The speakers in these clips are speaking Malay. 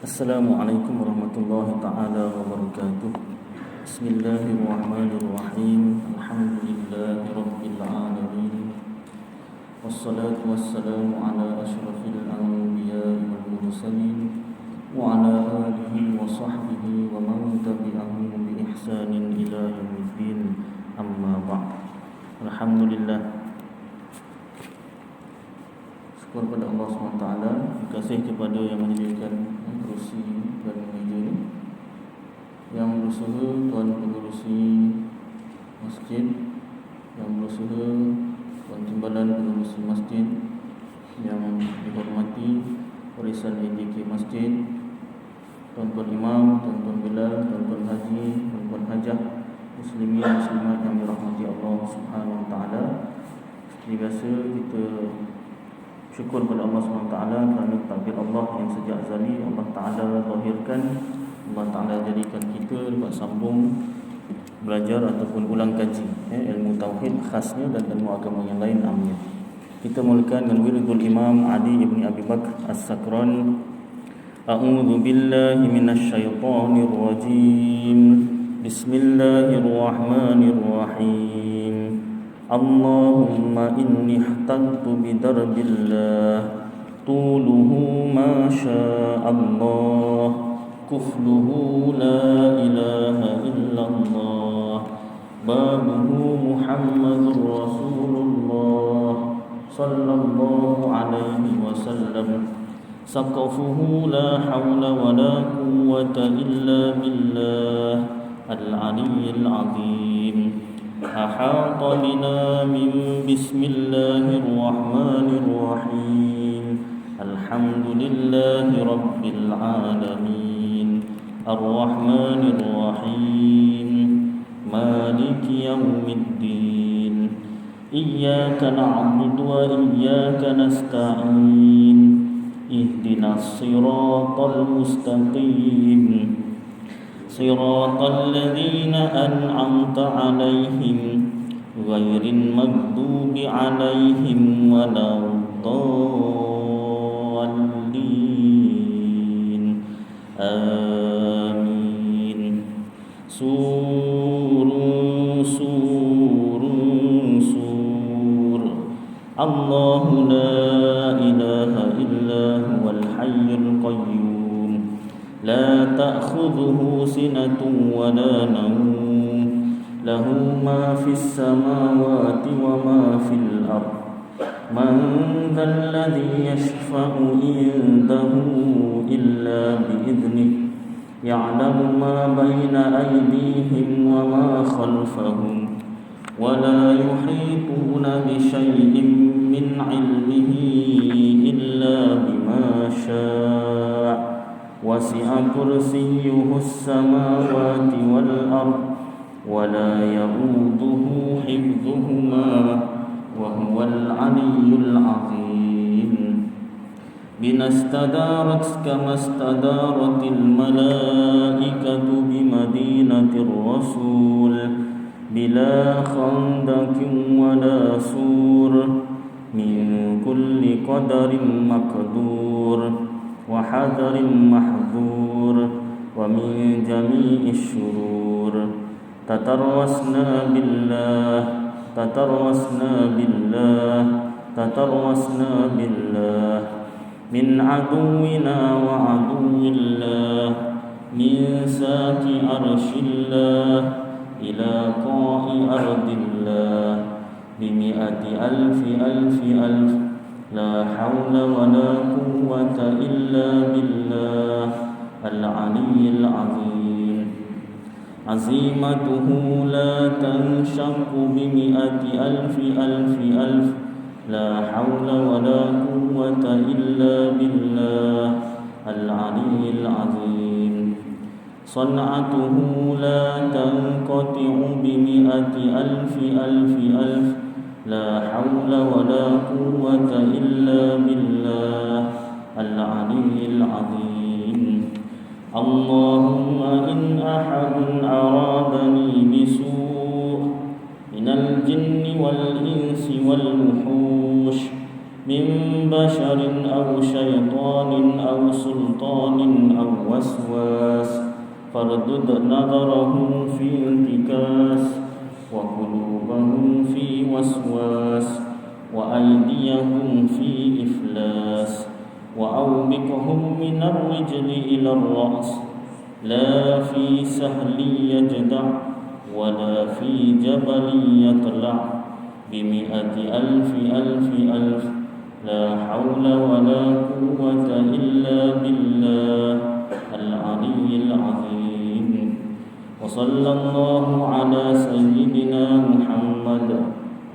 Assalamualaikum warahmatullahi ta'ala wabarakatuh. Bismillahirrahmanirrahim. Alhamdulillahi rabbil alamin. Wassalatu wassalamu ala ashrafil anbiya'i wal mursalin wa ala alihi wa sahbihi wa man tabi'ahum bi ihsanin ila yaumiddin. Amma ba'd. Alhamdulillah, syukur kepada Allah SWT. Terima kasih kepada yang menyediakan kerusi dan meja ini, yang berusaha tuan pengurusi masjid, yang berusaha tuan timbalan pengurusi masjid, yang dihormati warisan ADK masjid, tuan-tuan imam, tuan-tuan bilal, tuan-tuan haji, tuan-tuan hajah, muslimin muslimat yang dirahmati Allah Subhanahu wa taala. Seperti biasa, kita syukur kepada Allah SWT kerana takdir Allah yang sejak azali Allah Ta'ala zahirkan, Allah Ta'ala jadikan kita dapat sambung belajar ataupun ulang kaji ilmu tauhid khasnya dan ilmu agama yang lain amnya. Kita mulakan dengan wiridul Imam Ali ibn Abi Bakr As-Sakran. A'udzu billahi minasyaitonir rajim. Bismillahirrahmanirrahim. Allahumma inni ihtantu bidarbillah tuluhu ma sya'allah kufluhu la ilaha illallah babuhu Muhammadur Rasulullah sallallahu alaihi wasallam saqafuhu la hawla wa la quwwata illa billah al-aliyyil azim. أحاط بنا من بسم الله الرحمن الرحيم الحمد لله رب العالمين الرحمن الرحيم مالك يوم الدين إياك نعبد وإياك نستعين اهدنا الصراط المستقيم صراط الذين أنعمت عليهم غير المغضوب عليهم ولا الضالين آمين. سور سور سور الله لا إله إلا هو الحي القيوم لا تأخذه سنة ولا نوم له ما في السماوات وما في الأرض من ذا الذي يشفع عنده إلا بإذنه يعلم ما بين أيديهم وما خلفهم ولا يحيطون بشيء من علمه إلا بما شاء وسع كرسيه السماوات والأرض ولا يؤوده حفظهما وهو العلي العظيم. بنا استدارت كما استدارت الملائكة بمدينة الرسول بلا خندق ولا سور من كل قدر مقدور وحذر محذور ومن جميع الشرور تتروسنا بالله تتروسنا بالله تتروسنا بالله من عدونا وعدو الله من ساك عرش الله إلى قاع أرض الله بمئة ألف ألف ألف لا حول ولا قوة إلا بالله العلي العظيم. عزيمته لا تنشق بمئة ألف ألف ألف لا حول ولا قوة إلا بالله العلي العظيم. صنعته لا تنقطع بمئة ألف ألف ألف لا حول ولا قوة إلا بالله العلي العظيم. اللهم إن أحد أرادني بسوء من الجن والإنس والوحوش من بشر أو شيطان أو سلطان أو وسواس فاردد نظرهم في انتكاس وقلوبهم في وسواس وأيديهم في إفلاس وأوبقهم من الرجل إلى الرأس لا في سهل يجدع ولا في جبل يطلع بمئة ألف ألف ألف لا حول ولا قوة إلا بالله العلي العظيم وصلى الله على سيدنا محمد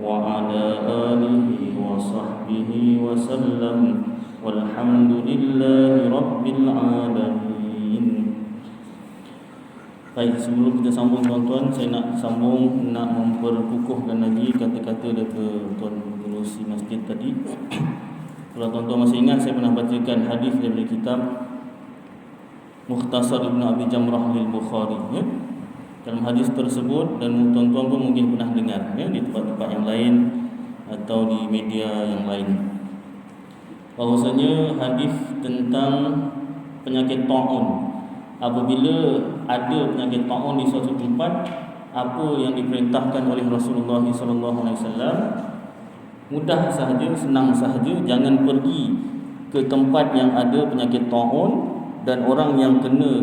وعلى آله وصحبه وسلم والحمد لله رب العالمين. Baik, sebelum kita sambung tuan-tuan, saya nak memperkukuhkan lagi kata-kata daripada Tuan Pengerusi Masjid tadi. Kalau tuan-tuan masih ingat, saya pernah bacakan hadis daripada kitab Mukhtasar Ibn Abi Jamrah al-Bukhari, ya? Dalam hadis tersebut, dan tuan-tuan pun mungkin pernah dengar, ya, di tempat-tempat yang lain atau di media yang lain, bahwasanya hadis tentang penyakit taun. Apabila ada penyakit taun di suatu tempat, apa yang diperintahkan oleh Rasulullah SAW, mudah sahaja, senang sahaja, jangan pergi ke tempat yang ada penyakit taun, dan orang yang kena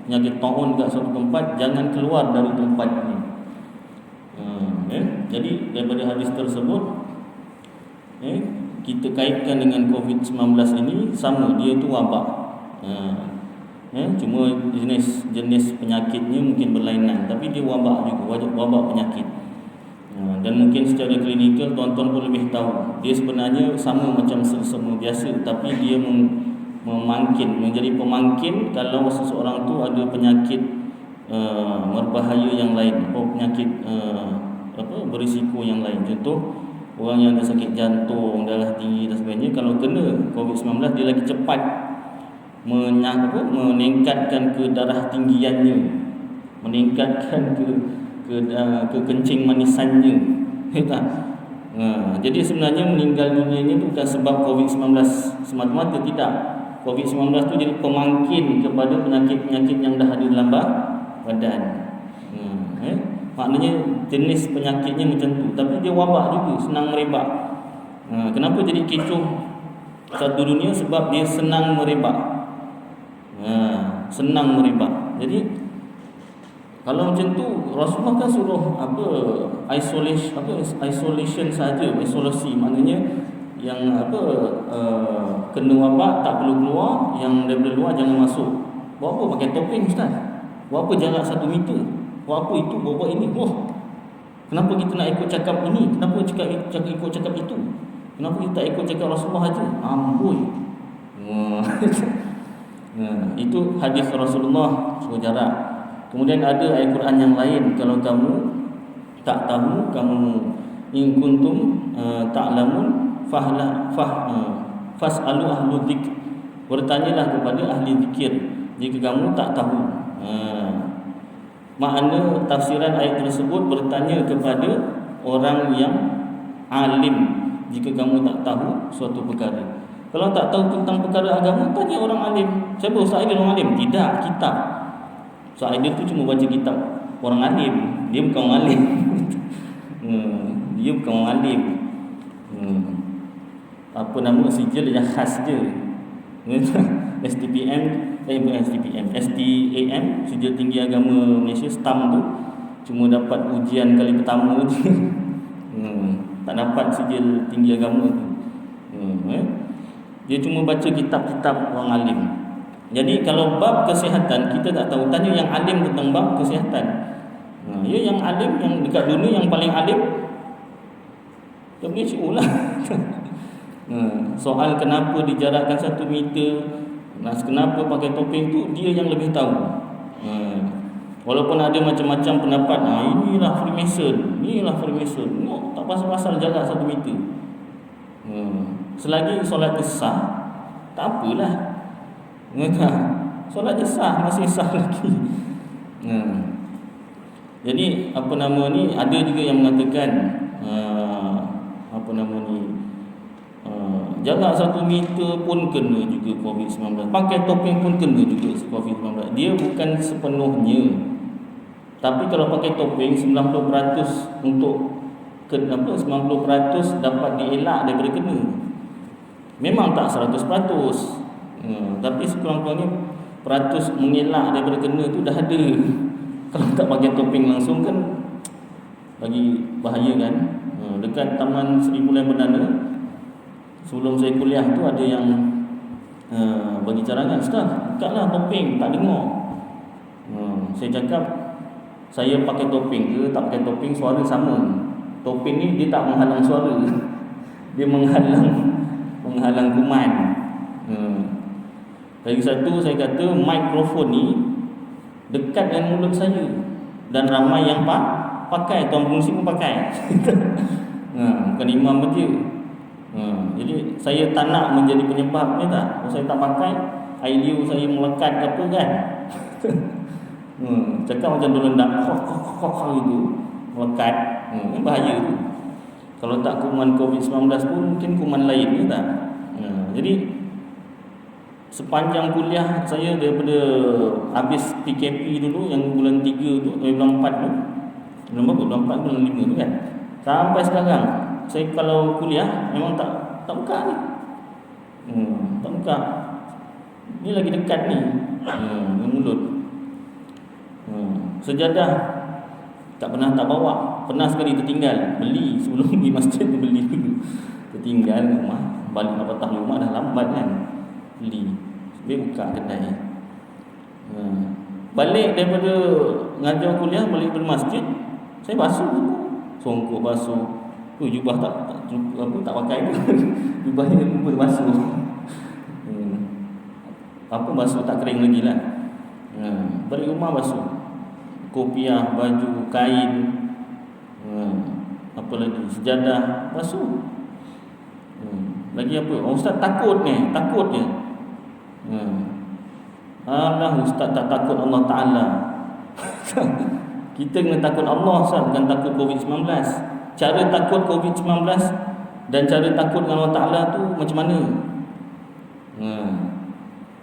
penyakit taun kat suatu tempat, jangan keluar dari tempat ini. Jadi daripada hadis tersebut, kita kaitkan dengan COVID-19 ini, sama, dia tu wabak. Cuma jenis penyakitnya mungkin berlainan, tapi dia wabak juga, wabak penyakit. Dan mungkin secara klinikal tuan-tuan pun lebih tahu, dia sebenarnya sama macam selsema biasa, tapi dia menjadi pemangkin kalau seseorang tu ada penyakit berbahaya yang lain, atau penyakit berisiko yang lain. Contoh, orang yang ada sakit jantung, darah tinggi dan sebagainya, kalau kena COVID-19, dia lagi cepat meningkatkan ke darah tinggiannya, meningkatkan ke kencing manisannya. Jadi sebenarnya meninggal dunianya itu bukan sebab COVID-19 semata-mata, tidak. COVID-19 itu jadi pemangkin kepada penyakit-penyakit yang dah ada dalam badan. Maknanya jenis penyakitnya macam tu, tapi dia wabak juga, senang merebak. Kenapa jadi kecoh satu dunia? Sebab dia senang merebak. Senang merebak. Jadi kalau macam tu, Rasulullah kan suruh isolation saja, isolasi, maknanya yang kena wabak tak perlu keluar, yang daripada luar jangan masuk. Buat apa pakai topeng, Ustaz? Buat apa jarak 1 meter? Buat apa itu, buat ini? Kenapa kita nak ikut cakap ini? Kenapa ikut cakap itu? Kenapa kita tak ikut cakap Rasulullah aja? Amboi. Itu hadis Rasulullah suruh jarak. Kemudian ada ayat Quran yang lain, kalau kamu tak tahu, kamu in kuntum ta'lamun fas'alu ahlu dzikr, bertanyalah kepada ahli zikir jika kamu tak tahu. Makna tafsiran ayat tersebut, bertanya kepada orang yang alim jika kamu tak tahu suatu perkara. Kalau tak tahu tentang perkara agama, tanya orang alim. Siapa Ustaz Aidil orang alim? Tidak, kitab. Ustaz Aidil tu cuma baca kitab orang alim, dia bukan orang alim. Dia bukan orang alim. Apa nama, sijil yang khas je. STPM, STAM, Sijil Tinggi Agama Malaysia, stamp tu cuma dapat ujian kali pertama je. Tak dapat sijil tinggi agama tu. Dia cuma baca kitab-kitab orang alim. Jadi kalau bab kesihatan kita tak tahu, tanya yang alim tentang bab kesihatan. Yang alim, yang dekat dunia yang paling alim, WHO lah. Soal kenapa dijarakkan 1 meter, kenapa pakai topeng tu, dia yang lebih tahu. Walaupun ada macam-macam pendapat, inilah Freemason, tak pasal-pasal jarak 1 meter. Selagi solat sah, tak apalah. Solat sah, masih sah lagi. Jadi ada juga yang mengatakan Jarak 1 meter pun kena juga COVID-19. Pakai topeng pun kena juga COVID-19. Dia bukan sepenuhnya. Tapi kalau pakai topeng 90% untuk 90% dapat dielak daripada kena. Memang tak 100%. Tapi sekurang-kurangnya peratus mengelak daripada kena tu dah ada. Kalau tak pakai topeng langsung kan lagi bahaya kan. Dekat Taman Seri Mulia Perdana, sebelum saya kuliah tu ada yang bagi carangan, "Ustaz, bukaklah topeng, tak dengar." Saya cakap, saya pakai topeng ke tak pakai topeng, suara sama. Topeng ni dia tak menghalang suara. Dia menghalang kuman. Lagi satu, saya kata mikrofon ni dekat dengan mulut saya, dan ramai yang pakai, tuan pengurusi pun pakai. Bukan imam saja. Jadi saya tak nak menjadi penyebabnya tak. Kalau saya tak pakai, air liur saya melekat ke apa kan. Cakap macam dulu nak kok itu melekat. Bahaya tu. Kalau tak kuman COVID-19 pun mungkin kuman lain ke tak. Jadi sepanjang kuliah saya daripada habis PKP dulu yang bulan 3 tu, bulan 4 tu. Bulan 4 bulan 5 tu kan. Sampai sekarang saya kalau kuliah memang tak buka ni. Tak buka. Ni lagi dekat ni. Dengan mulut. Sejadah tak pernah tak bawa. Pernah sekali tertinggal, beli sebelum pergi masjid tu beli dulu. Tertinggal rumah, balik nak patah rumah dah lambat kan. Beli. Dia buka kedai. Balik daripada ngajar kuliah, balik dari masjid, saya basuh tu. Songkok basuh. Jubah tak pakai pun. Jubahnya lupa basuh. Basuh tak kering lagi lah. Balik rumah basuh. Kopiah, baju, kain, apa lagi, sejadah, basuh. Lagi apa? Ustaz takut ni, takut je. Alah, ustaz tak takut Allah Ta'ala. Kita kena takut Allah, Ustaz, bukan takut COVID-19. Cara takut COVID-19 dan cara takut dengan Allah Ta'ala tu macam mana?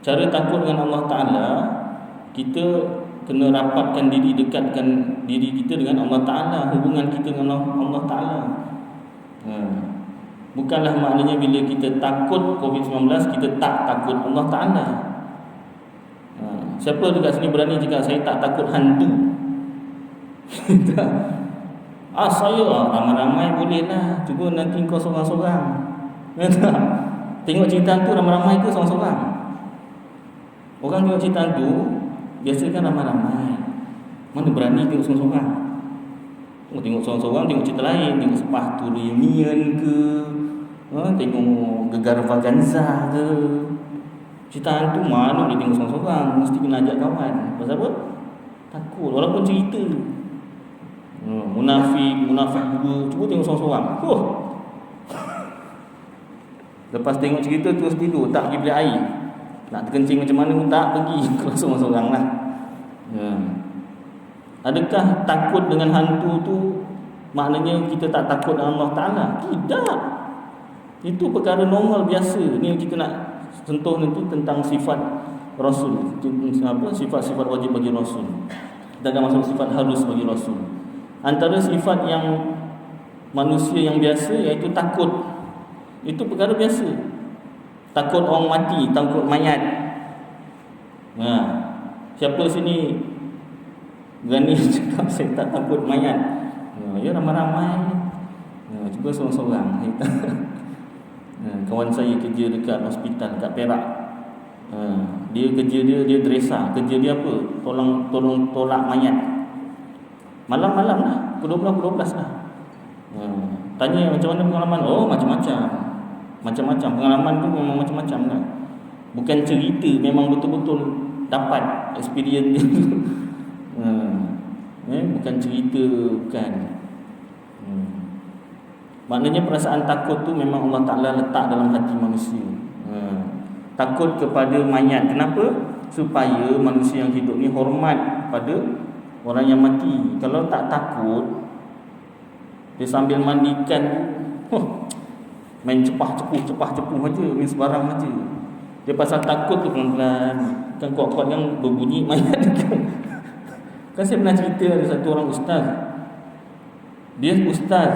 Cara takut dengan Allah Ta'ala, kita kena rapatkan diri, dekatkan diri kita dengan Allah Ta'ala, hubungan kita dengan Allah Ta'ala. Bukanlah maknanya bila kita takut COVID-19 kita tak takut Allah Ta'ala. Siapa dekat sini berani cakap saya tak takut hantu? Saya ramai-ramai boleh lah. Cuba nanti kau sorang-sorang. Tengok cerita hantu ramai-ramai ke sorang-sorang? Orang tengok cerita hantu biasa kan ramai-ramai. Mana berani tengok sorang-sorang? Tengok sorang-sorang, tengok cerita lain. Tengok Sepatu Reunion ke, tengok Gegar Vaganza ke. Cerita hantu mana boleh tengok sorang-sorang? Mesti kena ajak kawan. Pasal apa? Takut. Walaupun cerita Munafik dua, cuba tengok sorang-sorang. Lepas tengok cerita terus tidur, tak pergi beli air. Nak terkencing macam mana pun tak pergi. Kalau sorang-sorang lah. Adakah takut dengan hantu tu maknanya kita tak takut dengan Allah Ta'ala? Tidak. Itu perkara normal, biasa. Ni kita nak sentuh nanti tentang sifat Rasul. Sifat-sifat wajib bagi Rasul. Kita akan masuk sifat harus bagi Rasul. Antara sifat yang manusia yang biasa iaitu takut. Itu perkara biasa. Takut orang mati, takut mayat. Siapa sini berani cakap saya tak takut mayat? Ya ramai-ramai. Cuba sorang-sorang. Kawan saya kerja dekat hospital dekat Perak. Dia kerja dia dresa. Kerja dia apa? Tolong tolak mayat. Malam-malam lah, pukul 12 lah. Tanya macam mana pengalaman? Macam-macam. Pengalaman tu memang macam-macam kan. Bukan cerita, memang betul-betul dapat experience dia. Bukan cerita, bukan. Maknanya perasaan takut tu memang Allah Ta'ala letak dalam hati manusia. Takut kepada mayat. Kenapa? Supaya manusia yang hidup ni hormat pada orang yang mati. Kalau tak takut, dia sambil mandikan, Main cepah-cepuh aja, main sebarang aja. Dia pasal takut tu pelan-pelan. Kan kuat-kuat yang berbunyi mayat kan saya pernah cerita ada satu orang ustaz. Dia ustaz,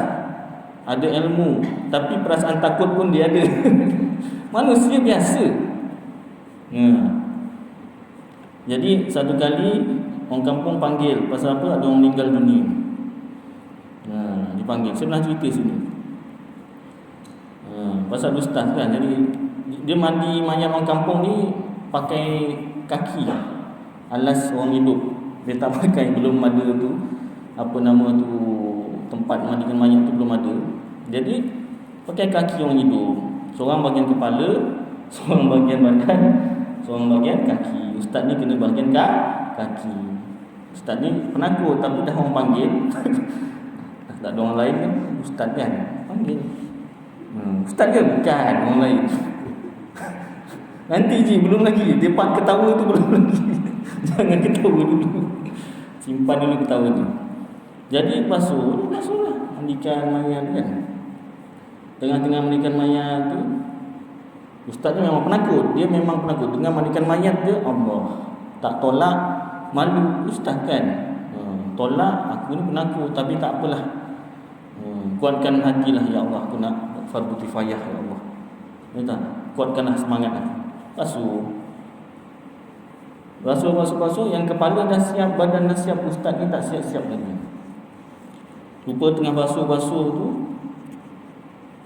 ada ilmu, tapi perasaan takut pun dia ada. Manusia biasa. Jadi satu kali orang kampung panggil, pasal apa? Ada orang meninggal dunia. Dipanggil. Saya pernah cerita sini. Pasal ustaz kan. Jadi dia mandi mayat orang kampung ni pakai kaki, alas orang hidup. Dia tak pakai, belum ada tu apa nama tu, tempat mandikan mayat tu belum ada. Jadi pakai kaki orang hidup. Seorang bahagian kepala, seorang bahagian badan, seorang bahagian kaki. Ustaz ni kena bahagian kaki. Ustaz ni penakut, tapi dah orang panggil. Tak ada orang lain kan, ustaz kan panggil. Ustaz ke? Bukan, orang lain. Nanti je, belum lagi. Dia part ketawa tu belum lagi. Jangan ketawa dulu. Simpan dulu ketawa tu. Jadi basuhlah mandikan mayat kan. Tengah-tengah mandikan mayat tu, ustaz ni memang penakut. Dia memang penakut. Dengan mandikan mayat dia, Allah, tak tolak, malu ustaz kan. Tolak, aku ni penakut, tapi tak apalah. Kuatkan hatilah ya Allah, aku nak fardu kifayah ya Allah. Betul? Kuatkanlah semangat. Basuh yang kepala dah siap, badan dah siap, ustaz ni tak siap-siap lagi. Rupa tengah basuh tu,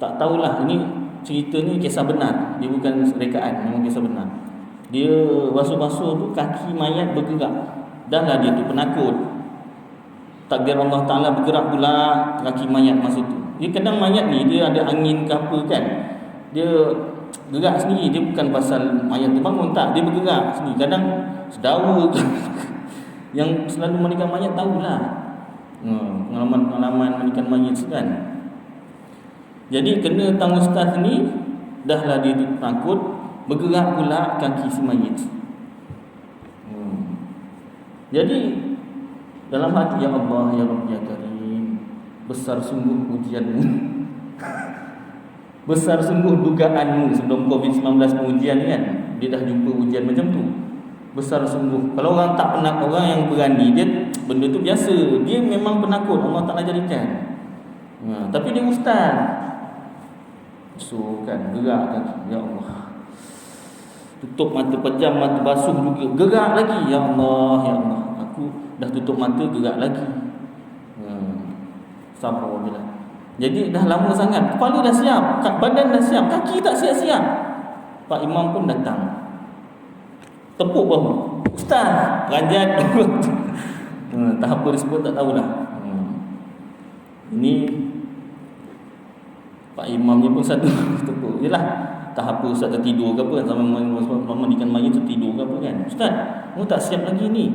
tak tahulah, ini cerita ni kisah benar. Dia bukan rekaan, memang kisah benar. Dia basuh tu, kaki mayat bergerak. Dah lah dia tu penakut. Takdir Allah Ta'ala bergerak pula kaki mayat masa tu. Dia kadang mayat ni dia ada angin ke apa kan, dia gerak sendiri. Dia bukan pasal mayat tu bangun, tak, dia bergerak sendiri. Kadang sedawa yang selalu mandikan mayat tahulah pengalaman mandikan mayat kan. Jadi kena tang ustaz ni, dah lah dia takut, bergerak pula kaki si mayat. Jadi dalam hati, ya Allah, ya Rabbi, ya Karim, besar sungguh ujianmu. Besar sungguh dugaanmu. Sebelum COVID-19 ujian kan, dia dah jumpa ujian macam tu. Besar sungguh. Kalau orang tak pernah, orang yang berani, dia benda tu biasa. Dia memang penakut, Allah tak jadikan. Tapi dia ustaz. So kan, gerak kaki, ya Allah. Tutup mata, pejam mata, basuh juga, gerak lagi, ya Allah, ya Allah. Aku dah tutup mata, gerak lagi. Sabar bila. Jadi dah lama sangat, kepala dah siap, badan dah siap, kaki tak siap-siap. Pak Imam pun datang, tepuk bahu, ustaz, rajat. Tak apa disebut, tak tahulah. Ini Pak Imam ni pun satu tepuk. Yalah, tak apa ustaz tertidur ke apa, sama mandikan mayat tertidur ke apa kan. Ustaz, mu tak siap lagi ni.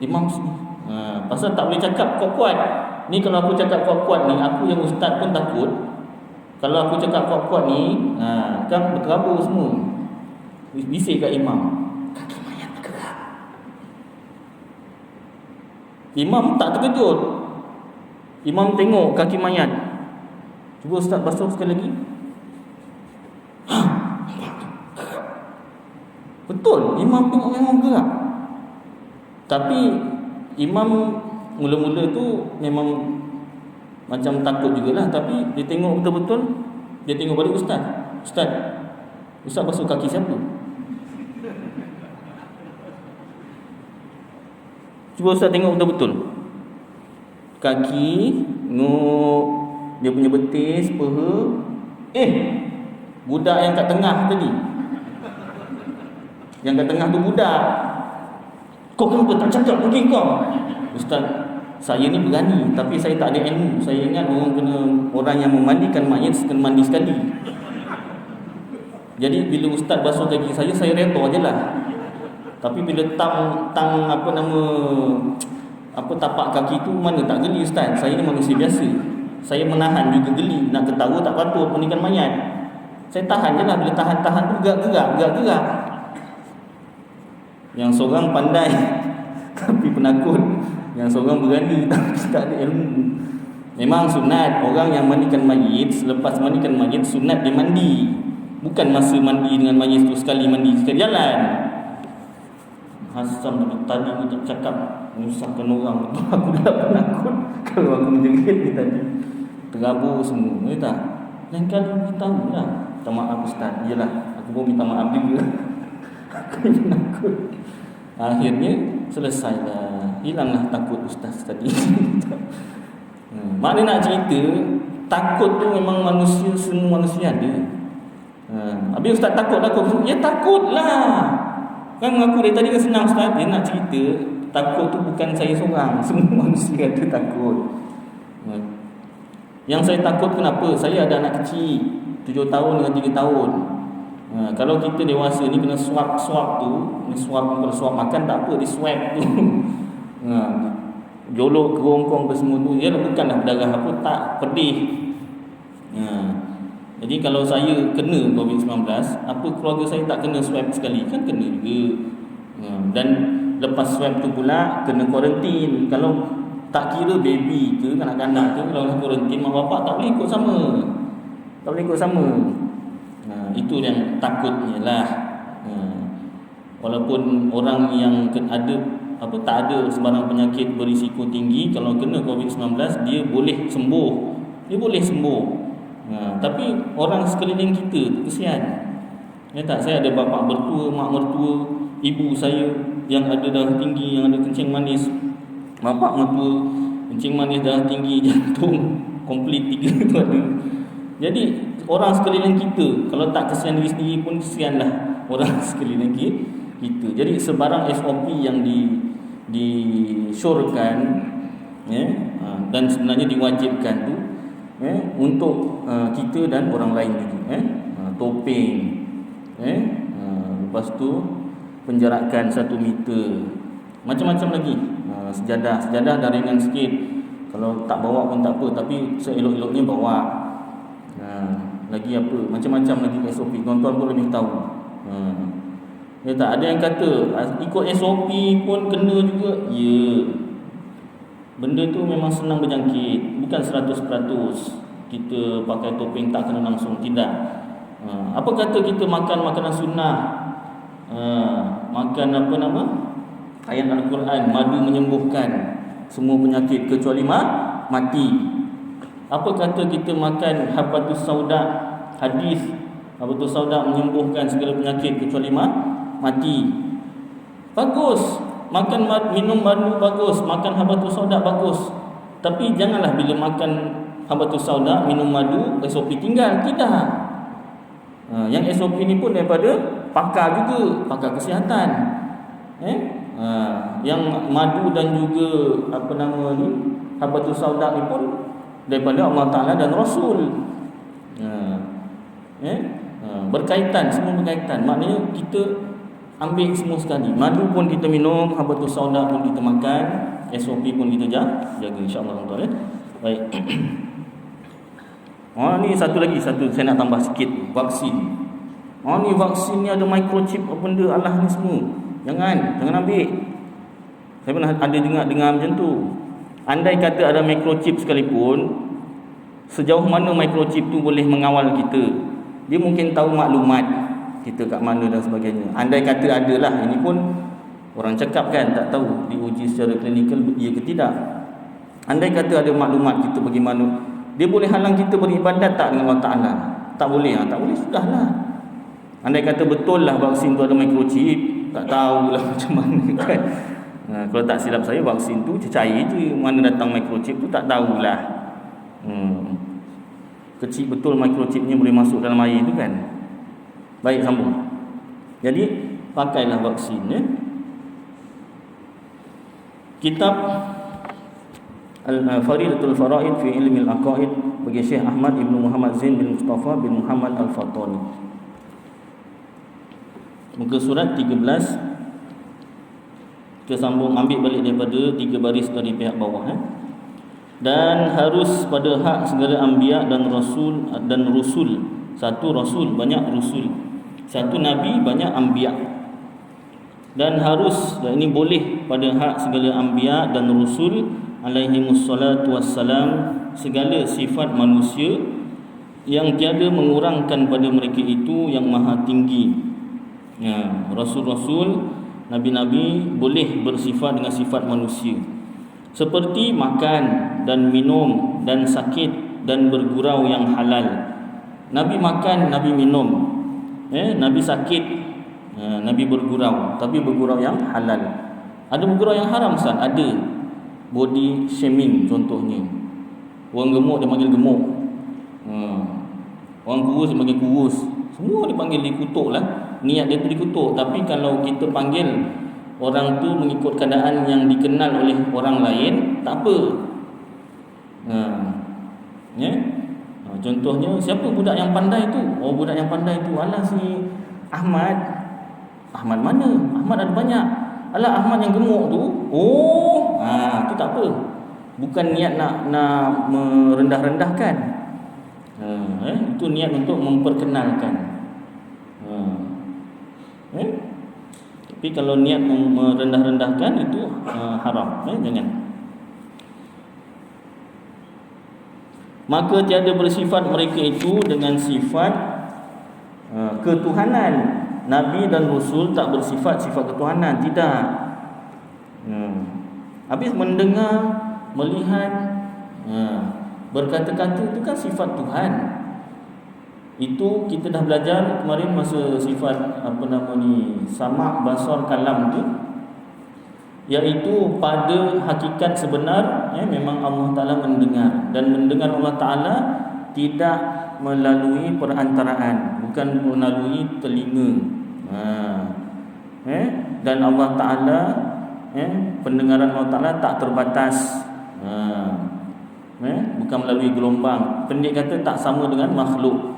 Imam sini. Pasal tak boleh cakap kuat-kuat. Ni kalau aku cakap kuat-kuat ni, aku yang ustaz pun takut. Kalau aku cakap kuat-kuat ni, kan berterabur semua. Bisik kat imam, kaki mayat bergerak. Imam tak terkejut. Imam tengok kaki mayat. Cuba ustaz basuh sekali lagi. Betul, imam tengok memang bergerak. Tapi imam mula-mula tu memang macam takut jugalah. Tapi dia tengok betul-betul, dia tengok balik ustaz. Ustaz basuh kaki siapa? Cuba ustaz tengok betul-betul. Kaki, tengok dia punya betis, paha. Budak yang kat tengah tadi. Yang kat tengah tu budak. Kau kenapa tak cakap lagi kau? Ustaz, saya ni berani, tapi saya tak ada ilmu. Saya ingat orang yang memandikan mayat kena mandi sekali. Jadi bila ustaz basuh kaki saya redha je lah. Tapi bila tapak kaki tu mana tak geli ustaz. Saya ni manusia biasa. Saya menahan juga geli. Nak ketawa tak patut mandikan mayat. Saya tahan je lah. Bila tahan tu gerak. Yang seorang pandai tapi penakut, yang seorang berani tapi tak ada ilmu. Memang sunat orang yang mandikan mayit, selepas mandikan mayit sunat dia mandi. Bukan masa mandi dengan mayit tu sekali mandi sekali jalan. Hasam tadi aku tak cakap menyusahkan orang. Aku dah penakut kalau aku menjerit ni tadi. Terabur semua, betul tak? Lain kali beritahu lah. Minta maaf Ustaz. Yelah, aku pun minta maaf juga. Aku penakut. Akhirnya selesailah. Hilanglah takut Ustaz tadi. Maknanya nak cerita, takut tu memang manusia, semua manusia ada. Habis Ustaz takut. Ya takutlah. Kan mengaku dia tadi kan senang Ustaz. Dia nak cerita, takut tu bukan saya seorang. Semua manusia ada takut. Yang saya takut kenapa? Saya ada anak kecil 7 tahun dengan 3 tahun. Kalau kita dewasa ni kena swab tu, ni swab kalau swab makan tak apa, di swab tu. Jolok kerongkong ke semua tu, dia bukanlah berdarah apa, tak pedih. Jadi kalau saya kena COVID-19, apa keluarga saya tak kena swab sekali? Kan kena juga. Dan lepas swab tu pula kena kuarantin. Kalau tak kira baby ke kanak-kanak ke, kalau kuarantin mak bapak tak boleh ikut sama. Tak boleh ikut sama. Itu yang takutnya lah. Walaupun orang yang ada tak ada sebarang penyakit berisiko tinggi, kalau kena COVID-19 dia boleh sembuh. Dia boleh sembuh. Tapi orang sekeliling kita kesian. Ya tak, saya ada bapa mertua, mak mertua, ibu saya yang ada darah tinggi, yang ada kencing manis. Bapa mertua kencing manis, darah tinggi, jantung komplit 3 tu ada. Jadi orang sekeliling kita, kalau tak kesian diri sendiri pun kesianlah orang sekeliling kita. Jadi sebarang SOP yang disyorkan dan sebenarnya diwajibkan tu untuk kita dan orang lain juga. Topeng, lepas tu penjarakan 1 meter, macam-macam lagi. Sejadah dah ringan sikit, kalau tak bawa pun tak apa, tapi seelok-eloknya bawa. Lagi apa, macam-macam lagi SOP. Tuan-tuan pun lebih tahu. Ya tak, ada yang kata ikut SOP pun kena juga. Ya, benda tu memang senang berjangkit. Bukan 100% kita pakai topeng tak kena langsung, tidak. Apa kata kita makan makanan sunnah, makan ayat Al-Quran, madu menyembuhkan semua penyakit kecuali mati. Apa kata kita makan habatus sauda, hadis habatus sauda menyembuhkan segala penyakit kecuali mati. Bagus. Minum madu bagus, makan habatus sauda bagus. Tapi janganlah bila makan habatus sauda, minum madu, SOP tinggal. Tidak. Yang SOP ni pun daripada pakar juga, pakar kesihatan. Yang madu dan juga habatus sauda ni pun daripada Allah Ta'ala dan Rasul. Berkaitan, semua berkaitan. Maknanya kita ambil semua sekali. Madu pun kita minum, habatus sauda pun kita makan, SOP pun kita jaga, insya-Allah tuan-tuan. Baik. Ni satu saya nak tambah sikit, vaksin. Ni vaksin ni ada microchip apa benda, alah ni semua. Jangan ambil. Saya pernah ada dengar macam tu. Andai kata ada microchip sekalipun, sejauh mana microchip tu boleh mengawal kita? Dia mungkin tahu maklumat kita kat mana dan sebagainya. Andai kata ada lah, ini pun orang cakap kan, tak tahu diuji secara klinikal ya ke tidak. Andai kata ada maklumat kita bagaimana, dia boleh halang kita beribadat tak dengan Allah Ta'ala? Tak boleh, sudahlah. Andai kata betul lah vaksin tu ada microchip, tak tahulah macam mana kan. Kalau tak silap saya, vaksin tu cecair je, mana datang microchip tu tak tahulah. Kecil betul microchipnya, boleh masuk dalam air tu kan. Baik, sambung. Jadi pakailah vaksin ya. Kitab Faridatul Faraid fi Ilmi Al-Aqaid bagi Syekh Ahmad Ibn Muhammad Zain bin Mustafa bin Muhammad Al-Fatani. Muka surat 13. Kita sambung, ambil balik daripada 3 baris dari pihak bawah. Dan harus pada hak segala anbiya dan rasul. Satu rasul, banyak rasul. Satu nabi, banyak anbiya. Dan harus, dan ini boleh pada hak segala anbiya dan rasul alaihimussalatu wassalam, segala sifat manusia yang tiada mengurangkan pada mereka itu yang maha tinggi. Rasul-rasul, nabi-nabi boleh bersifat dengan sifat manusia, seperti makan dan minum dan sakit dan bergurau yang halal. Nabi makan, Nabi minum, Nabi sakit, Nabi bergurau, tapi bergurau yang halal. Ada bergurau yang haram, Ustaz? Ada. Body shaming contohnya. Orang gemuk dia panggil gemuk, orang kurus dia panggil kurus. Semua dipanggil, dikutuk lah. Niat dia tu dikutuk. Tapi kalau kita panggil orang tu mengikut keadaan yang dikenal oleh orang lain, tak apa. Contohnya, siapa budak yang pandai tu? Oh, budak yang pandai tu, alah si Ahmad. Ahmad mana? Ahmad ada banyak. Alah Ahmad yang gemuk tu. Oh, tu tak apa. Bukan niat nak merendah-rendahkan. Itu niat untuk memperkenalkan. Tapi kalau niat merendah-rendahkan itu haram. Jangan. Maka tiada bersifat mereka itu dengan sifat ketuhanan. Nabi dan Rasul tak bersifat sifat ketuhanan, tidak. Habis mendengar, melihat, berkata-kata itu kan sifat Tuhan. Itu kita dah belajar kemarin masa sifat sama' basar kalam tu, iaitu pada hakikat sebenar memang Allah Ta'ala mendengar. Dan mendengar Allah Ta'ala tidak melalui perantaraan, bukan melalui telinga. Dan Allah Ta'ala, pendengaran Allah Ta'ala tak terbatas, bukan melalui gelombang. Pendek kata tak sama dengan makhluk.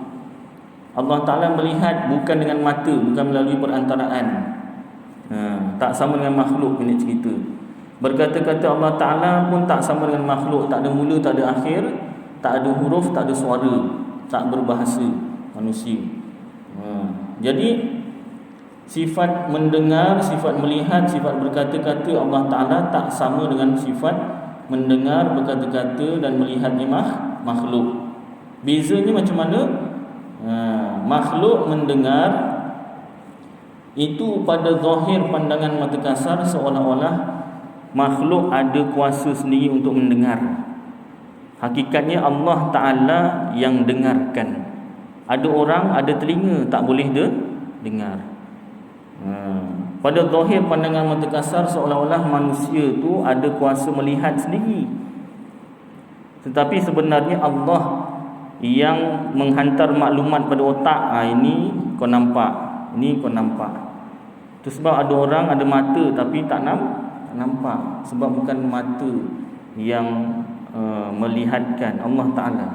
Allah Ta'ala melihat bukan dengan mata, bukan melalui perantaraan. Tak sama dengan makhluk. Ini cerita. Berkata-kata Allah Ta'ala pun tak sama dengan makhluk. Tak ada mula, tak ada akhir, tak ada huruf, tak ada suara, tak berbahasa manusia. Jadi sifat mendengar, sifat melihat, sifat berkata-kata Allah Ta'ala tak sama dengan sifat mendengar, berkata-kata dan melihatnya makhluk. Bezanya macam mana? Makhluk mendengar itu pada zahir pandangan mata kasar seolah-olah makhluk ada kuasa sendiri untuk mendengar. Hakikatnya Allah Ta'ala yang dengarkan. Ada orang ada telinga, tak boleh dengar. Pada zahir pandangan mata kasar seolah-olah manusia tu ada kuasa melihat sendiri. Tetapi sebenarnya Allah yang menghantar maklumat pada otak. Ini kau nampak, ini kau nampak. Itu sebab ada orang ada mata tapi tak nampak. Sebab bukan mata yang melihatkan, Allah Ta'ala.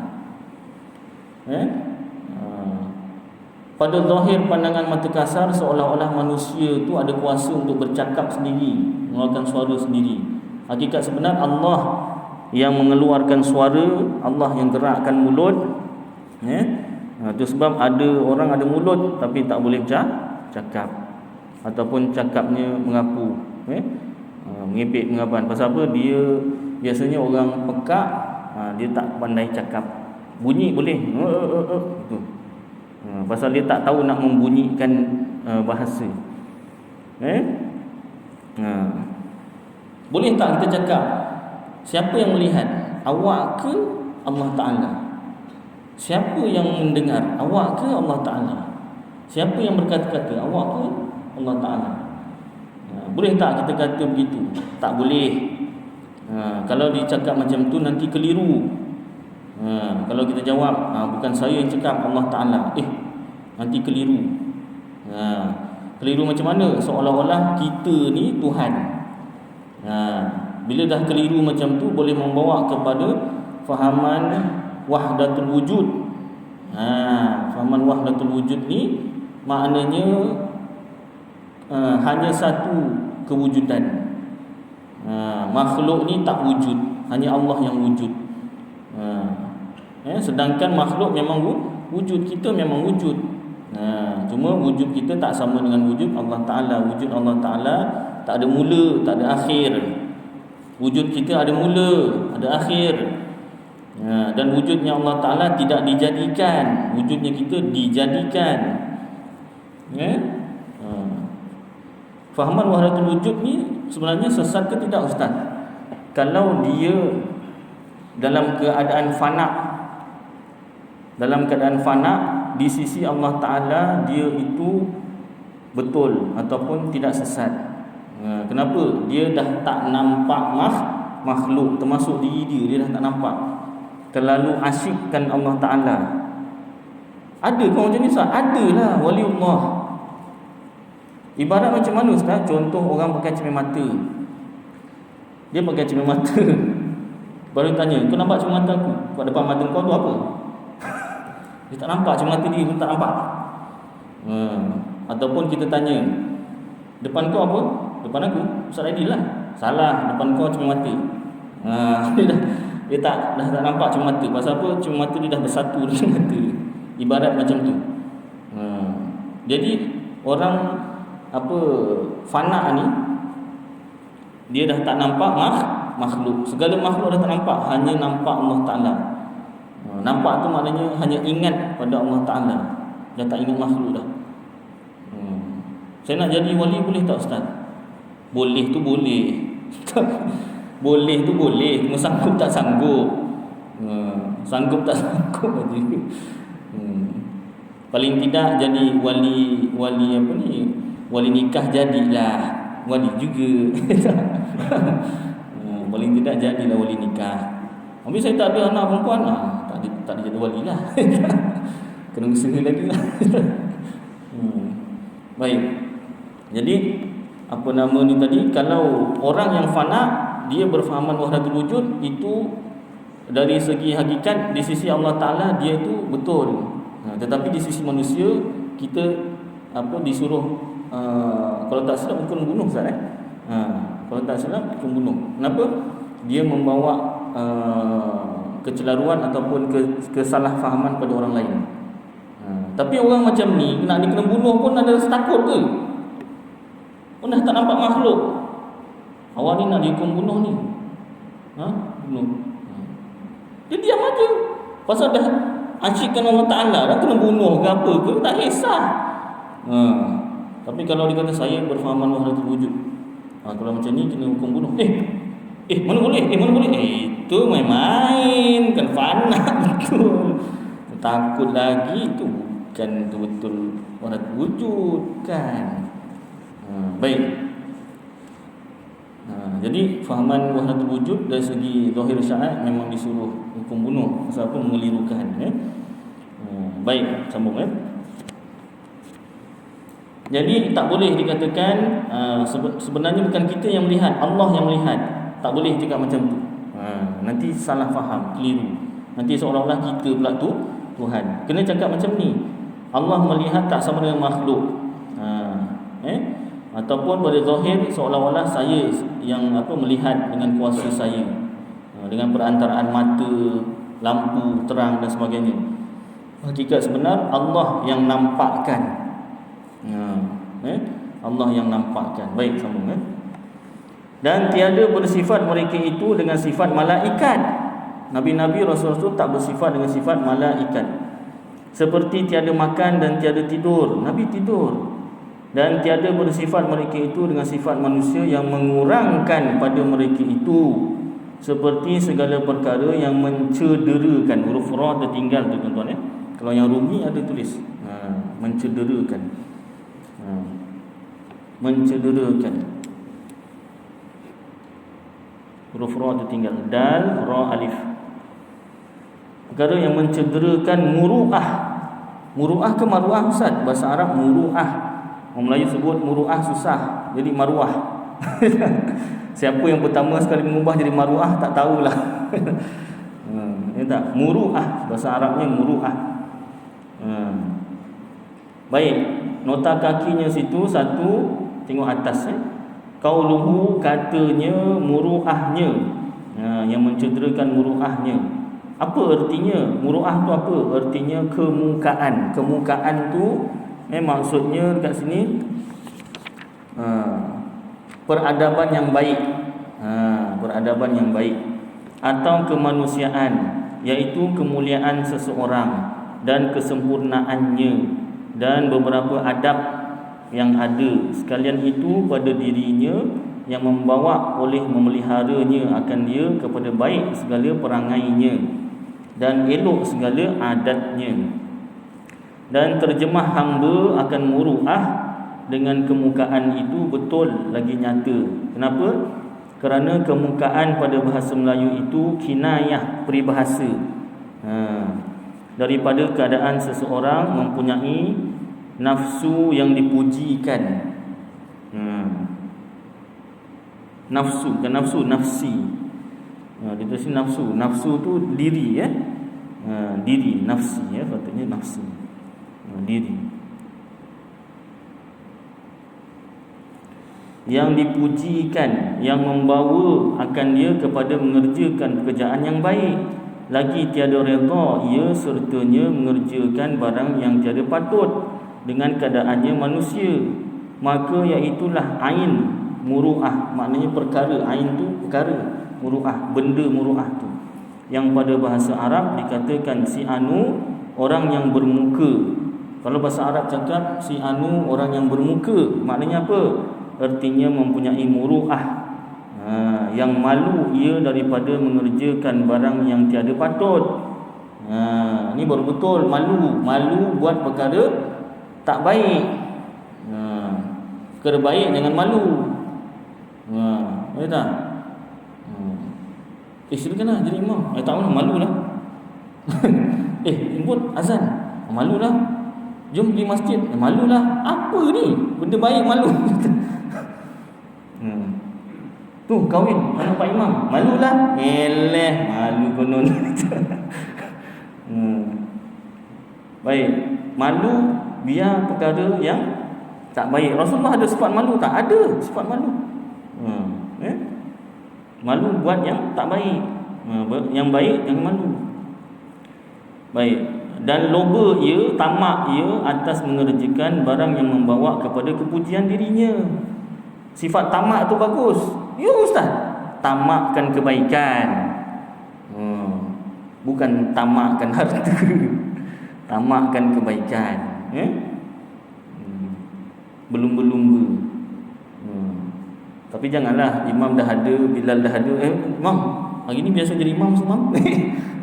Pada zahir pandangan mata kasar seolah-olah manusia tu ada kuasa untuk bercakap sendiri, mengeluarkan suara sendiri. Hakikat sebenar Allah yang mengeluarkan suara, Allah yang gerakkan mulut. Itu sebab ada orang ada mulut tapi tak boleh cakap, ataupun cakapnya mengapu, mengipik mengapan. Pasal apa? Dia biasanya orang pekak, dia tak pandai cakap. Bunyi boleh, itu. Pasal dia tak tahu nak membunyikan bahasa. Boleh tak kita cakap? Siapa yang melihat? Awak ke Allah Ta'ala? Siapa yang mendengar? Awak ke Allah Ta'ala? Siapa yang berkata-kata? Awak ke Allah Ta'ala? Boleh tak kita kata begitu? Tak boleh. Kalau dicakap macam tu nanti keliru. Kalau kita jawab bukan saya yang cakap, Allah Ta'ala, nanti keliru. Keliru macam mana? Seolah-olah kita ni Tuhan. Bila dah keliru macam tu, boleh membawa kepada fahaman wahdatul wujud. Fahaman wahdatul wujud ni maknanya hanya satu kewujudan. Makhluk ni tak wujud, hanya Allah yang wujud. Sedangkan makhluk memang wujud, kita memang wujud. Cuma wujud kita tak sama dengan wujud Allah Ta'ala. Wujud Allah Ta'ala tak ada mula, tak ada akhir. Wujud kita ada mula, ada akhir. Dan wujudnya Allah Ta'ala tidak dijadikan. Wujudnya kita dijadikan. Fahaman wahdatul wujud ni sebenarnya sesat ke tidak Ustaz? Kalau dia dalam keadaan fana di sisi Allah Ta'ala, dia itu betul ataupun tidak sesat. Kenapa? Dia dah tak nampak makhluk, termasuk diri dia dah tak nampak. Terlalu asyikkan Allah Ta'ala. Ada ke macam ni Ustaz? Adalah waliullah. Ibarat macam mana Ustaz? Contoh orang pakai cermin mata. Dia pakai cermin mata. Baru tanya, kau nampak cermin mata aku? Kat depan mata kau tu apa? Dia tak nampak cermin mata dia pun tak nampak. Ataupun kita tanya, depan kau apa? Depan aku? Ustaz Aidil lah. Salah, depan kau cermin mata. Dia dah tak nampak cermin mata. Pasal apa? Cermin mata dia dah bersatu dengan mata. Ibarat macam tu. Jadi orang fana ni, dia dah tak nampak makhluk. Segala makhluk dah tak nampak, hanya nampak Allah Ta'ala. Nampak tu maknanya hanya ingat pada Allah Ta'ala, dah tak ingat makhluk dah. Saya nak jadi wali boleh tak Ustaz? Boleh tu boleh. Boleh tu boleh, cuma sanggup tak sanggup. Sanggup tak sanggup aja. Paling tidak jadi wali wali nikah jadilah wali juga. Paling tidak jadilah wali nikah. Habis saya tak ada anak perempuan, tak jadi wali lah. Kena usaha lagi lah. Baik. Jadi kalau orang yang fana, dia berfahaman wahdatul wujud, itu dari segi hakikat di sisi Allah Ta'ala dia itu betul. Tetapi di sisi manusia kita disuruh kalau tak silap hukum bunuh Ustaz kalau tak silap hukum bunuh. Kenapa? Dia membawa kecelaruan ataupun kesalahfahaman pada orang lain. Tapi orang macam ni kena bunuh pun ada rasa takut ke? Pun dah tak nampak makhluk, awak ni nak dihukum bunuh ni, bunuh. Dia diam aja. Pasal dah asyikkan Allah Ta'ala, dah kena bunuh ke apa ke, tak kisah. Tapi kalau dia kata saya berfahaman wahdatul wujud, kalau macam ni kena hukum bunuh. Mana boleh? Itu main-main, kan fana betul. Takut lagi, itu bukan betul-betul wahdatul wujud kan. Baik. Jadi fahaman wahdatul wujud dari segi zahir syariat memang disuruh hukum bunuh. Pasal apa? Mengelirukan. Baik, sambung Jadi tak boleh dikatakan sebenarnya bukan kita yang melihat, Allah yang melihat. Tak boleh cakap macam tu. Nanti salah faham, keliru. Nanti seolah-olah kita pula tu Tuhan. Kena cakap macam ni. Allah melihat tak sama dengan makhluk. Ataupun pada zahir seolah-olah saya yang melihat dengan kuasa saya, dengan perantaraan mata, lampu, terang dan sebagainya. Hakikat sebenar Allah yang nampakkan. Allah yang nampakkan. Baik, sambung. Dan tiada bersifat mereka itu dengan sifat malaikat. Nabi-nabi Rasul-Rasul tak bersifat dengan sifat malaikat. Seperti tiada makan dan tiada tidur, Nabi tidur. Dan tiada bersifat mereka itu dengan sifat manusia yang mengurangkan pada mereka itu, seperti segala perkara yang mencederakan. Huruf ra tertinggal tu tuan-tuan Kalau yang Rumi ada tulis mencederakan. Mencederakan. Huruf ra tertinggal, dal, ra, alif. Perkara yang mencederakan muru'ah. Muru'ah ke maru'ah Ustaz? Bahasa Arab muru'ah. Orang Melayu sebut muru'ah susah, jadi maruah. Siapa yang pertama sekali mengubah jadi maruah tak tahulah. Tak, muru'ah, bahasa Arabnya muru'ah. Baik, nota kakinya situ satu, tengok atas Qauluhu, katanya muru'ahnya, yang mencederakan muru'ahnya. Apa artinya? Muru'ah tu apa? Artinya kemukaan. Kemukaan tu maksudnya dekat sini peradaban yang baik, peradaban yang baik atau kemanusiaan iaitu kemuliaan seseorang dan kesempurnaannya dan beberapa adab yang ada. Sekalian itu pada dirinya yang membawa oleh memeliharanya akan dia kepada baik segala perangainya dan elok segala adatnya. Dan terjemah hamba akan muru'ah dengan kemukaan itu betul lagi nyata. Kenapa? Kerana kemukaan pada bahasa Melayu itu kinayah peribahasa daripada keadaan seseorang mempunyai nafsu yang dipujikan. Nafsu, bukan nafsu, nafsi. Dia tulis nafsu. Nafsu tu diri, diri, nafsi, patutnya nafsi. Diri. Yang dipujikan, yang membawa akan dia kepada mengerjakan pekerjaan yang baik. Lagi tiada redha ia sertanya mengerjakan barang yang tiada patut dengan keadaannya manusia. Maka iaitulah ain muru'ah, maknanya perkara. Ain tu perkara, muru'ah benda muru'ah tu, yang pada bahasa Arab dikatakan si anu orang yang bermuka. Kalau bahasa Arab cakap si anu orang yang bermuka, maknanya apa? Artinya mempunyai muru'ah, yang malu ia daripada mengerjakan barang yang tiada patut. Ni baru betul malu buat perkara tak baik. Perkara baik jangan malu. Ya tak? Silakanlah jadi imam. Tak mahu malulah. Input azan. Malulah. Jom pergi masjid. Malulah. Apa ni? Benda baik malu. Tu kahwin anak Pak Imam. Malulah. Malu konon. Baik. Malu biar perkara yang tak baik. Rasulullah ada sifat malu tak? Ada sifat malu. Malu buat yang tak baik. Yang baik jangan malu. Baik. Dan loba ia, tamak ia atas mengerjakan barang yang membawa kepada kepujian dirinya. Sifat tamak tu bagus. Ya Ustaz, tamakkan kebaikan. Bukan tamakkan harta. Tamakkan kebaikan. Berlumba-lumba. Tapi janganlah imam dah ada, Bilal dah ada, imam hari ni biasa jadi imam semua.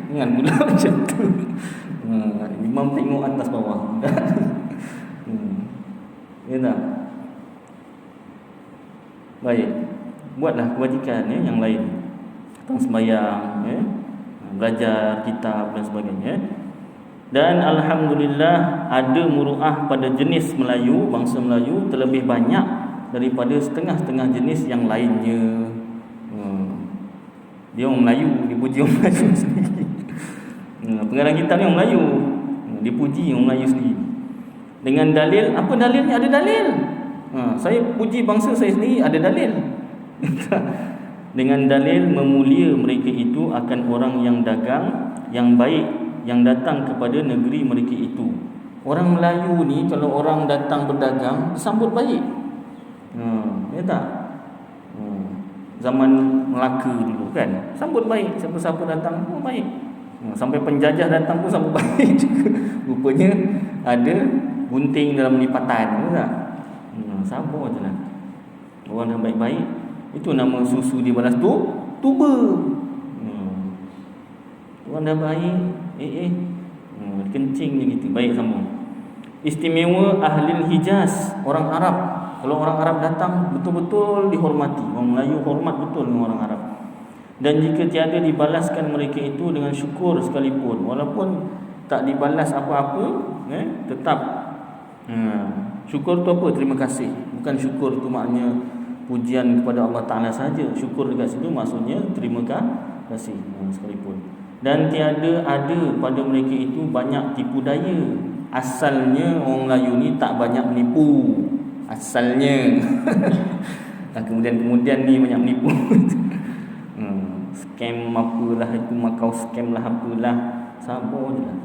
Jangan pula macam tu. Imam tengok atas bawah. Ya tak? Baik. Buatlah kewajikan yang lain. Tentang sembahyang, belajar kitab dan sebagainya. Dan alhamdulillah ada muru'ah pada jenis Melayu, bangsa Melayu terlebih banyak daripada setengah-setengah jenis yang lainnya. Dia orang Melayu, dipuji orang Melayu sendiri. Pengarang kitab ni orang Melayu, dipuji orang Melayu sendiri. Dengan dalil, apa dalilnya? Ada dalil. Saya puji bangsa saya sendiri, ada dalil. Dengan dalil memulia mereka itu akan orang yang dagang yang baik yang datang kepada negeri mereka itu. Orang Melayu ni kalau orang datang berdagang disambut baik. Ya tak? Zaman Melaka dulu kan, sambut baik, siapa-siapa datang pun baik. Sampai penjajah datang pun sambut baik juga. Rupanya ada gunting dalam lipatan, tak? Sabar je lah. Orang yang baik-baik, itu nama susu dia balas tu tuba. Orang dah baik, kencing je gitu. Baik, sambung. Istimewa ahli Hijaz, orang Arab. Kalau orang Arab datang betul-betul dihormati. Orang Melayu hormat betul dengan orang Arab. Dan jika tiada dibalaskan mereka itu dengan syukur sekalipun, walaupun tak dibalas apa-apa, tetap syukur tu apa? Terima kasih. Bukan syukur tu maknanya pujian kepada Allah Ta'ala saja. Syukur dekat situ maksudnya terima kasih sekalipun. Dan tiada ada pada mereka itu banyak tipu daya. Asalnya orang Melayu ni tak banyak menipu. Asalnya. Dan kemudian ni banyak menipu. Scam apalah itu, Makau scam lah apalah. Sabar je lah.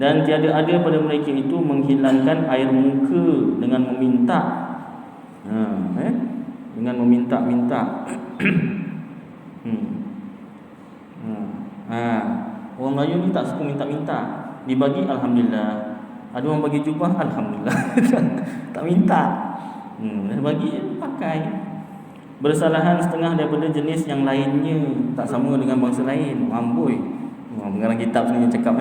Dan tiada ada pada mereka itu menghilangkan air muka dengan meminta. Dengan meminta-minta. Orang Melayu ni tak suka minta-minta. Dibagi alhamdulillah. Ada orang bagi jubah alhamdulillah. Tak minta. Bagi pakai. Bersalahan setengah daripada jenis yang lainnya, tak sama dengan bangsa lain. Amboi. Pengarang kitab sebenarnya cakap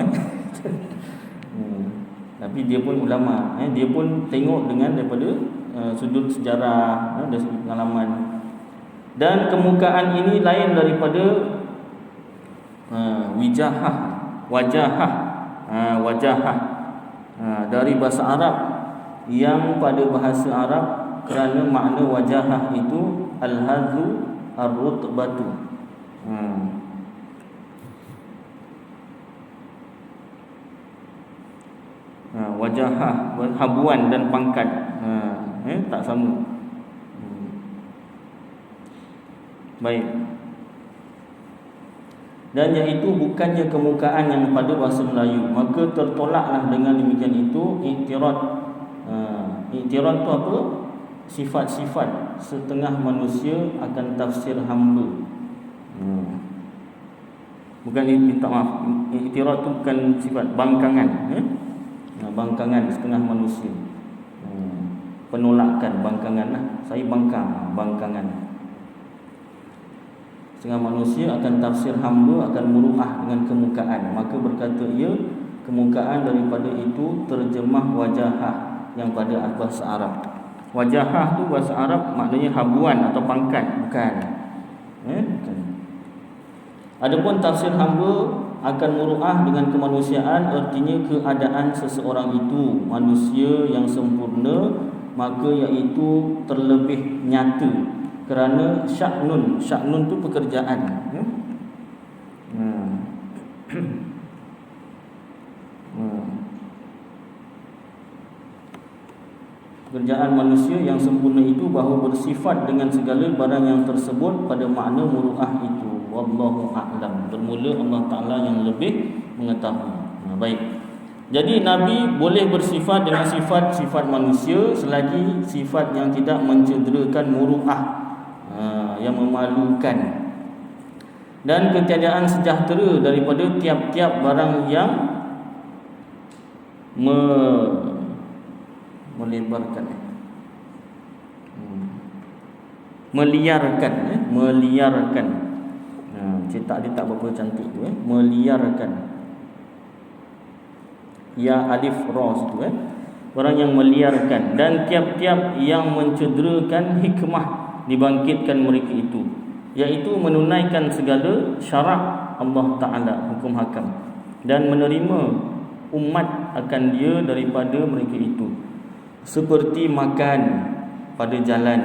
tapi dia pun ulama, dia pun tengok dengan daripada sudut sejarah, dari sudut pengalaman. Dan kemukaan ini lain daripada wajahah dari bahasa Arab, yang pada bahasa Arab kerana makna wajahah itu al-hadzu ar-rutbatu. Wajahah, habuan dan pangkat, tak sama. Baik. Dan iaitu bukannya kemukaan yang pada bahasa Melayu, maka tertolaklah dengan demikian itu i'tirad. I'tirad tu apa? Sifat-sifat setengah manusia akan tafsir hamba. Bukan, minta maaf, i'tirad tu bukan sifat bangkangan, bangkangan setengah manusia. Penolakan, bangkangan lah. Saya bangkangan. Setengah manusia akan tafsir hamba akan muru'ah dengan kemukaan. Maka berkata ia, kemukaan daripada itu terjemah wajahah yang pada bahasa Arab. Wajahah tu bahasa Arab maknanya habuan atau pangkat, bukan. Bukan. Adapun tafsir hamba akan muru'ah dengan kemanusiaan, artinya keadaan seseorang itu manusia yang sempurna, maka iaitu terlebih nyata. Kerana sya'nun tu pekerjaan. Pekerjaan manusia yang sempurna itu bahawa bersifat dengan segala barang yang tersebut pada makna muru'ah itu. Wallahu a'lam. Bermula Allah Ta'ala yang lebih mengetahui. Baik. Jadi Nabi boleh bersifat dengan sifat-sifat manusia selagi sifat yang tidak mencederakan muru'ah, yang memalukan, dan ketiadaan sejahtera daripada tiap-tiap barang yang meliarkan. Cetak dia tak berapa cantik tu, meliarkan. Ya alif ra tu, orang yang meliarkan, dan tiap-tiap yang mencederakan hikmah dibangkitkan mereka itu, iaitu menunaikan segala syarak Allah Ta'ala, hukum hakam, dan menerima umat akan dia daripada mereka itu, seperti makan pada jalan.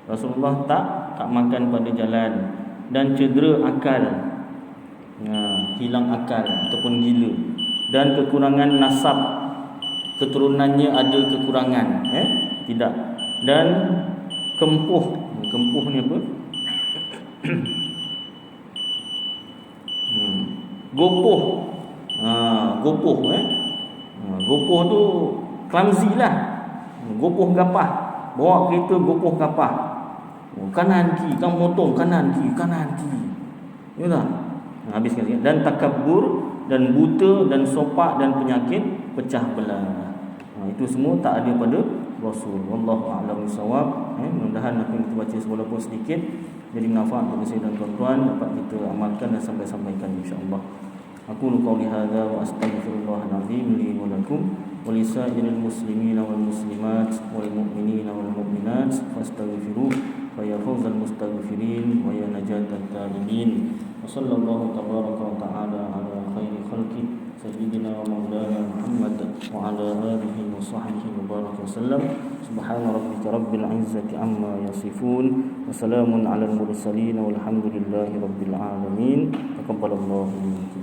Rasulullah tak makan pada jalan, dan cedera akal, hilang akal ataupun gila, dan kekurangan nasab, keturunannya ada kekurangan, tidak, dan kempuh ni apa? Gopoh. Gopoh tu clumsy lah. Gopoh gapah, bawa kereta gopoh gapah, kanan kiri, kamu motong kanan kiri. Yalah. Habiskan sikit. Dan takabur, dan buta, dan sopak, dan penyakit pecah belah. Itu semua tak ada pada Rasul. Wallahu a'lam bissawab. Mudah-mudahan apa yang kita baca walaupun sedikit jadi manfaat bagi saya dan tuan-tuan, dapat kita amalkan dan sampaikan insya-Allah. Aku qauli hadza wa astaghfirullahal azim li wa lakum wa lisa'iril muslimin wal muslimat wal mu'minin wal mu'minat fastaghfiruh fa ya fawzal mustaghfirin wa ya najatat talibin. Wa sallallahu tabaraka wa ta'ala ala khairi khalqi sayyidina wa maulana Muhammad wa ala alihi wa sahbihi wa baraka wasallam. Subhana rabbika rabbil izzati amma yasifun wa salamun alal mursalin walhamdulillahi rabbil alamin. Taqabbalallahu minkum.